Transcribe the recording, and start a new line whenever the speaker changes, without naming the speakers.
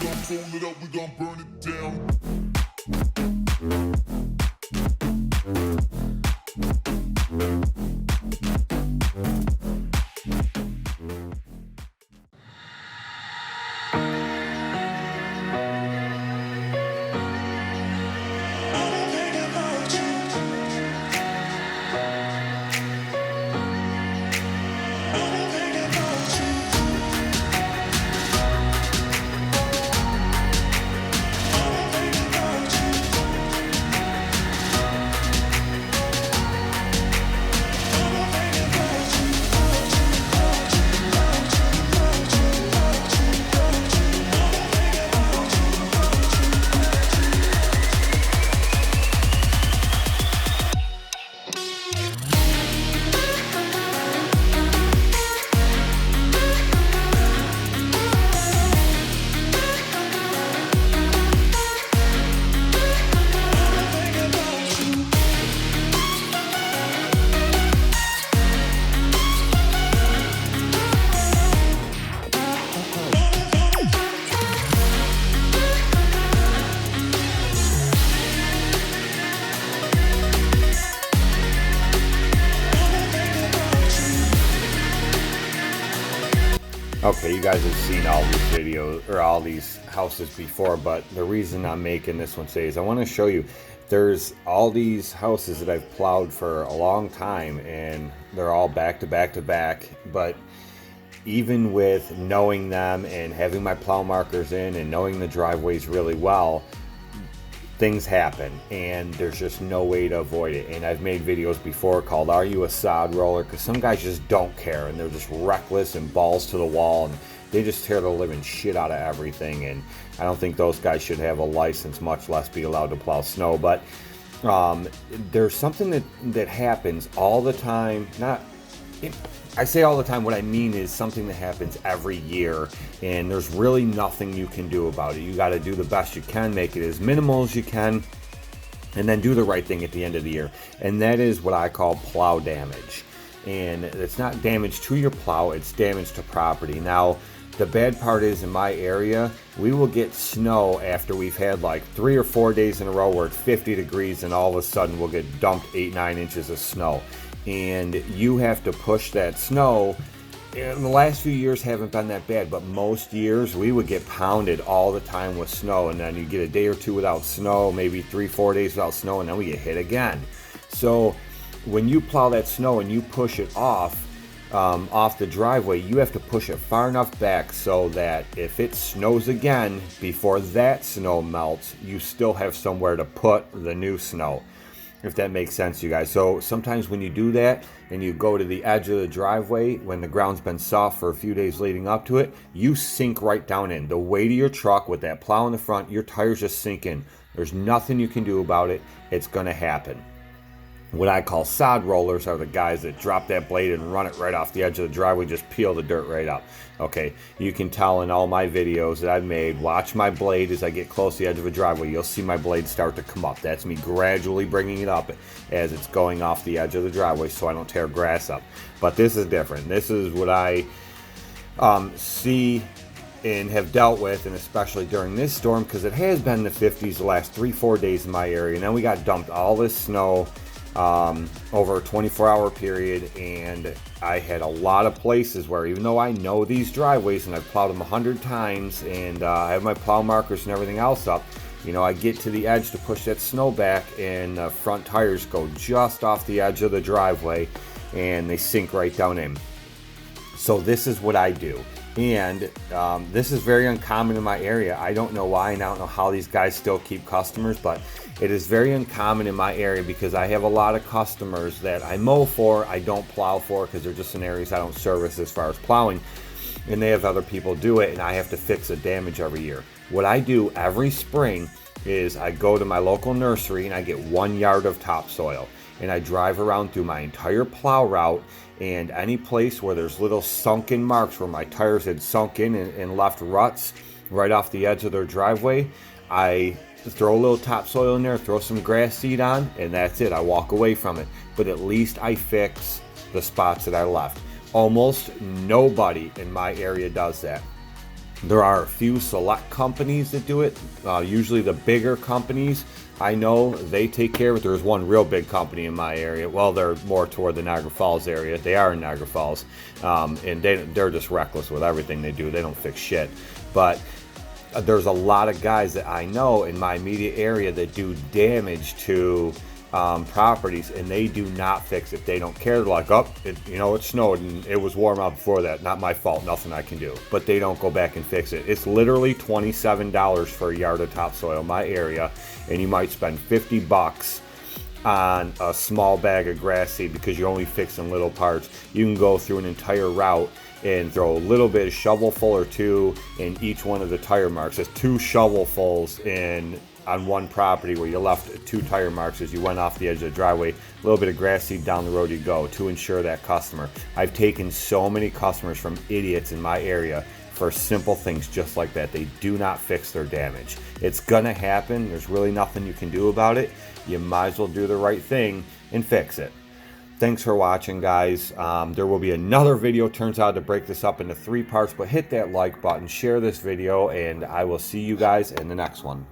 fold it up, we gon' burn it down.
Okay, you guys have seen all these videos or all these houses before, but the reason I'm making this one today is I want to show you there's all these houses that I've plowed for a long time and they're all back to back to back, but even with knowing them and having my plow markers in and knowing the driveways really well, things happen and there's just no way to avoid it. And I've made videos before called "Are You a Sod Roller?" because some guys just don't care and they're just reckless and balls to the wall and they just tear the living shit out of everything, and I don't think those guys should have a license, much less be allowed to plow snow. But there's something that happens all the time. I say all the time, what I mean is something that happens every year, and there's really nothing you can do about it. You got to do the best you can, make it as minimal as you can, and then do the right thing at the end of the year. And that is what I call plow damage. And it's not damage to your plow, it's damage to property. Now, the bad part is in my area, we will get snow after we've had like 3 or 4 days in a row where it's 50 degrees and all of a sudden we'll get dumped 8-9 inches of snow. And you have to push that snow. In the last few years haven't been that bad, but most years we would get pounded all the time with snow, and then you get a day or two without snow, maybe 3-4 days without snow, and then we get hit again. So when you plow that snow and you push it off the driveway, you have to push it far enough back so that if it snows again before that snow melts, you still have somewhere to put the new snow. If that makes sense, you guys. So sometimes when you do that and you go to the edge of the driveway when the ground's been soft for a few days leading up to it, you sink right down in. The weight of your truck with that plow in the front, your tires just sink in. There's nothing you can do about it. It's going to happen. What I call sod rollers are the guys that drop that blade and run it right off the edge of the driveway, just peel the dirt right up. Okay, you can tell in all my videos that I've made, watch my blade as I get close to the edge of a driveway. You'll see my blade start to come up. That's me gradually bringing it up as it's going off the edge of the driveway so I don't tear grass up. But this is different. This is what I see and have dealt with, and especially during this storm, because it has been in the 50s the last 3-4 days in my area. And then we got dumped all this snow over a 24-hour period, and I had a lot of places where, even though I know these driveways and I've plowed them 100 times and I have my plow markers and everything else up, you know, I get to the edge to push that snow back and the front tires go just off the edge of the driveway and they sink right down in. So this is what I do. And this is very uncommon in my area. I don't know why, and I don't know how these guys still keep customers, but it is very uncommon in my area because I have a lot of customers that I mow for, I don't plow for because they're just in areas I don't service as far as plowing, and they have other people do it, and I have to fix the damage every year. What I do every spring is I go to my local nursery and I get 1 yard of topsoil, and I drive around through my entire plow route, and any place where there's little sunken marks where my tires had sunk in and left ruts right off the edge of their driveway, I throw a little topsoil in there, throw some grass seed on, and that's it. I walk away from it. But at least I fix the spots that I left. Almost nobody in my area does that. There are a few select companies that do it. Usually the bigger companies, I know they take care of it. There's one real big company in my area. Well, they're more toward the Niagara Falls area. They are in Niagara Falls. And they're just reckless with everything they do. They don't fix shit. But there's a lot of guys that I know in my immediate area that do damage to properties, and they do not fix it. They don't care. They're like, oh, it snowed and it was warm out before that. Not my fault. Nothing I can do. But they don't go back and fix it. It's literally $27 for a yard of topsoil in my area, and you might spend $50 on a small bag of grass seed because you're only fixing little parts. You can go through an entire route and throw a little bit, a shovelful or two in each one of the tire marks. There's 2 shovelfuls on one property where you left 2 tire marks as you went off the edge of the driveway. A little bit of grass seed down the road you go to ensure that customer. I've taken so many customers from idiots in my area for simple things just like that. They do not fix their damage. It's gonna happen. There's really nothing you can do about it. You might as well do the right thing and fix it. Thanks for watching, guys. There will be another video, turns out, to break this up into 3 parts, but hit that like button, share this video, and I will see you guys in the next one.